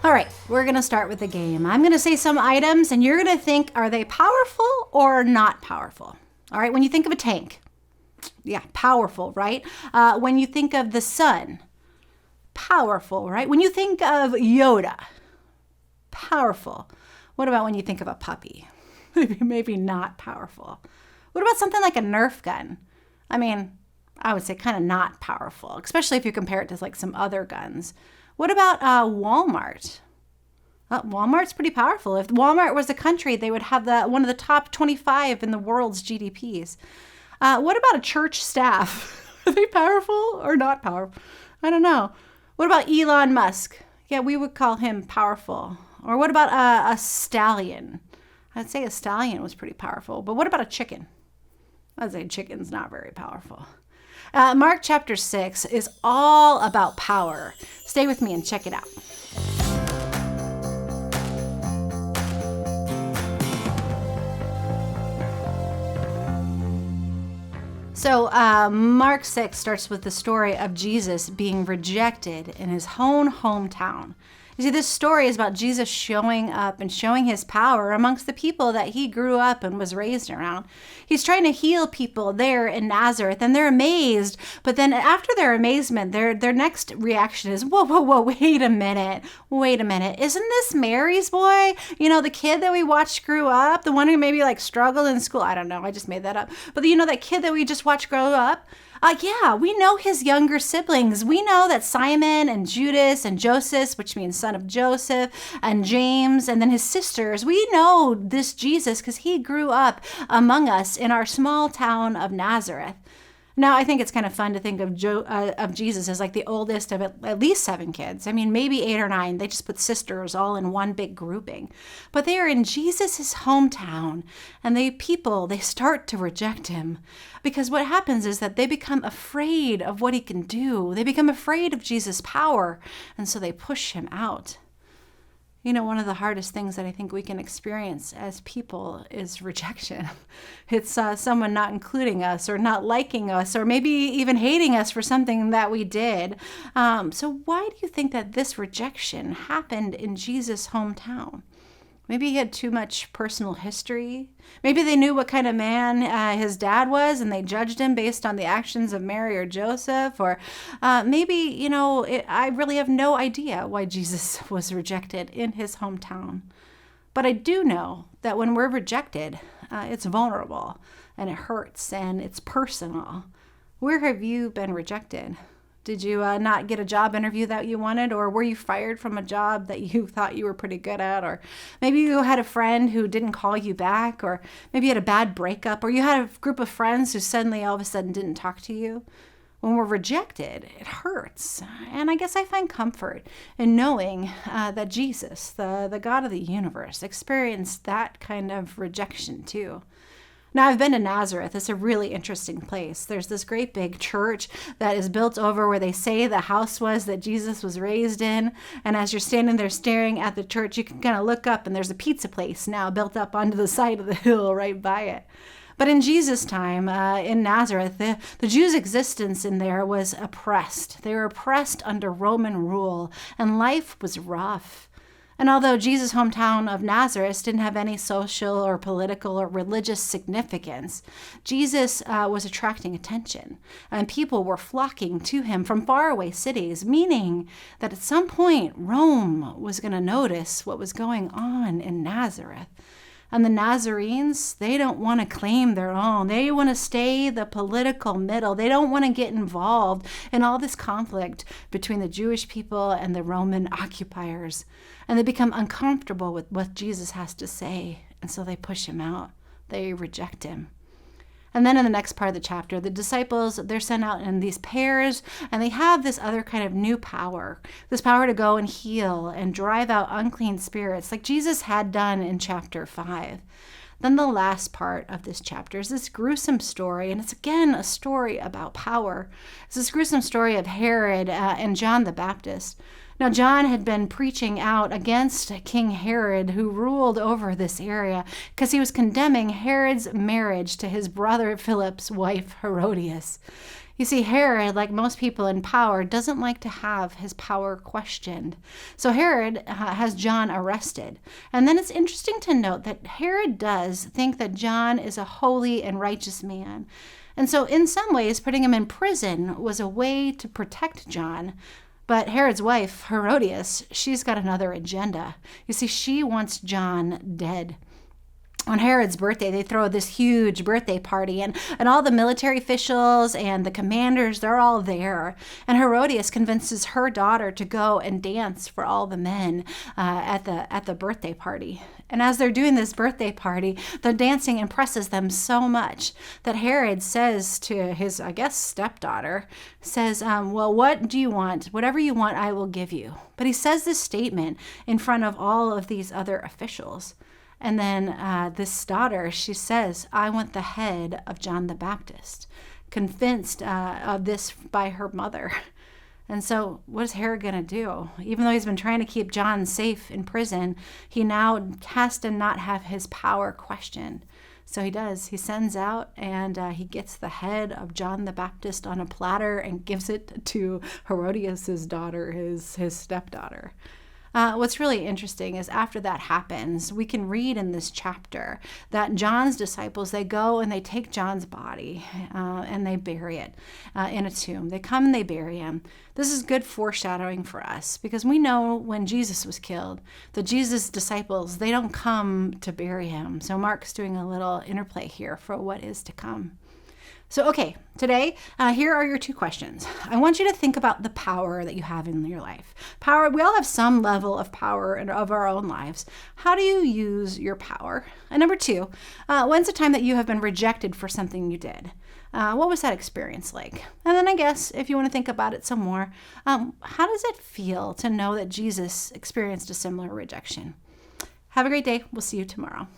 All right, we're going to start with the game. I'm going to say some items and you're going to think, are they powerful or not powerful? All right, when you think of a tank, yeah, powerful, right? When you think of the sun, powerful, right? When you think of Yoda, powerful. What about when you think of a puppy? Maybe not powerful. What about something like a Nerf gun? I mean, I would say kind of not powerful, especially if you compare it to like some other guns. What about Walmart? Walmart's pretty powerful. If Walmart was a country, they would have one of the top 25 in the world's GDPs. What about a church staff? Are they powerful or not powerful? I don't know. What about Elon Musk? Yeah, we would call him powerful. Or what about a stallion? I'd say a stallion was pretty powerful. But what about a chicken? I'd say chicken's not very powerful. Mark chapter 6 is all about power. Stay with me and check it out. So Mark 6 starts with the story of Jesus being rejected in his own hometown. You see, this story is about Jesus showing up and showing his power amongst the people that he grew up and was raised around. He's trying to heal people there in Nazareth, and they're amazed. But then after their amazement, their next reaction is, whoa, wait a minute. Isn't this Mary's boy? You know, the kid that we watched grew up, the one who maybe like struggled in school. I don't know, I just made that up. But you know, that kid that we just watched grow up? Yeah, we know his younger siblings. We know that Simon and Judas and Joseph, which means son of Joseph, and James, and then his sisters. We know this Jesus because he grew up among us in our small town of Nazareth. Now, I think it's kind of fun to think of Jesus as like the oldest of at least 7 kids. I mean, maybe 8 or 9. They just put sisters all in one big grouping. But they are in Jesus's hometown, and they start to reject him. Because what happens is that they become afraid of what he can do. They become afraid of Jesus' power, and so they push him out. You know, one of the hardest things that I think we can experience as people is rejection. It's someone not including us or not liking us or maybe even hating us for something that we did. So why do you think that this rejection happened in Jesus' hometown? Maybe he had too much personal history. Maybe they knew what kind of man his dad was and they judged him based on the actions of Mary or Joseph. Or maybe, you know, I really have no idea why Jesus was rejected in his hometown. But I do know that when we're rejected, it's vulnerable and it hurts and it's personal. Where have you been rejected? Did you not get a job interview that you wanted? Or were you fired from a job that you thought you were pretty good at? Or maybe you had a friend who didn't call you back, or maybe you had a bad breakup, or you had a group of friends who suddenly all of a sudden didn't talk to you. When we're rejected, it hurts. And I guess I find comfort in knowing that Jesus, the God of the universe, experienced that kind of rejection too. Now, I've been to Nazareth. It's a really interesting place. There's this great big church that is built over where they say the house was that Jesus was raised in. And as you're standing there staring at the church, you can kind of look up and there's a pizza place now built up onto the side of the hill right by it. But in Jesus' time, in Nazareth, the Jews' existence in there was oppressed. They were oppressed under Roman rule, and life was rough. And although Jesus' hometown of Nazareth didn't have any social or political or religious significance, Jesus was attracting attention, and people were flocking to him from faraway cities, meaning that at some point Rome was going to notice what was going on in Nazareth. And the Nazarenes, they don't want to claim their own. They want to stay the political middle. They don't want to get involved in all this conflict between the Jewish people and the Roman occupiers. And they become uncomfortable with what Jesus has to say. And so they push him out. They reject him. And then in the next part of the chapter, the disciples, they're sent out in these pairs, and they have this other kind of new power, this power to go and heal and drive out unclean spirits like Jesus had done in chapter 5. Then the last part of this chapter is this gruesome story, and it's again a story about power. It's this gruesome story of Herod and John the Baptist. Now, John had been preaching out against King Herod, who ruled over this area, because he was condemning Herod's marriage to his brother Philip's wife, Herodias. You see, Herod, like most people in power, doesn't like to have his power questioned. So Herod has John arrested. And then it's interesting to note that Herod does think that John is a holy and righteous man. And so in some ways, putting him in prison was a way to protect John. But Herod's wife, Herodias, she's got another agenda. You see, she wants John dead. On Herod's birthday, they throw this huge birthday party, and all the military officials and the commanders, they're all there. And Herodias convinces her daughter to go and dance for all the men at the birthday party. And as they're doing this birthday party, the dancing impresses them so much that Herod says to his, I guess, stepdaughter, says, well, what do you want? Whatever you want, I will give you. But he says this statement in front of all of these other officials. And then this daughter, she says, I want the head of John the Baptist, convinced of this by her mother. And so what is Herod going to do? Even though he's been trying to keep John safe in prison, he now has to not have his power questioned. So he does. He sends out and he gets the head of John the Baptist on a platter and gives it to Herodias' daughter, his stepdaughter. What's really interesting is after that happens, we can read in this chapter that John's disciples, they go and they take John's body and they bury it in a tomb. They come and they bury him. This is good foreshadowing for us because we know when Jesus was killed, the Jesus disciples, they don't come to bury him. So Mark's doing a little interplay here for what is to come. So, okay, today, here are your two questions. I want you to think about the power that you have in your life. Power, we all have some level of power of our own lives. How do you use your power? And number two, when's the time that you have been rejected for something you did? What was that experience like? And then I guess if you want to think about it some more, how does it feel to know that Jesus experienced a similar rejection? Have a great day. We'll see you tomorrow.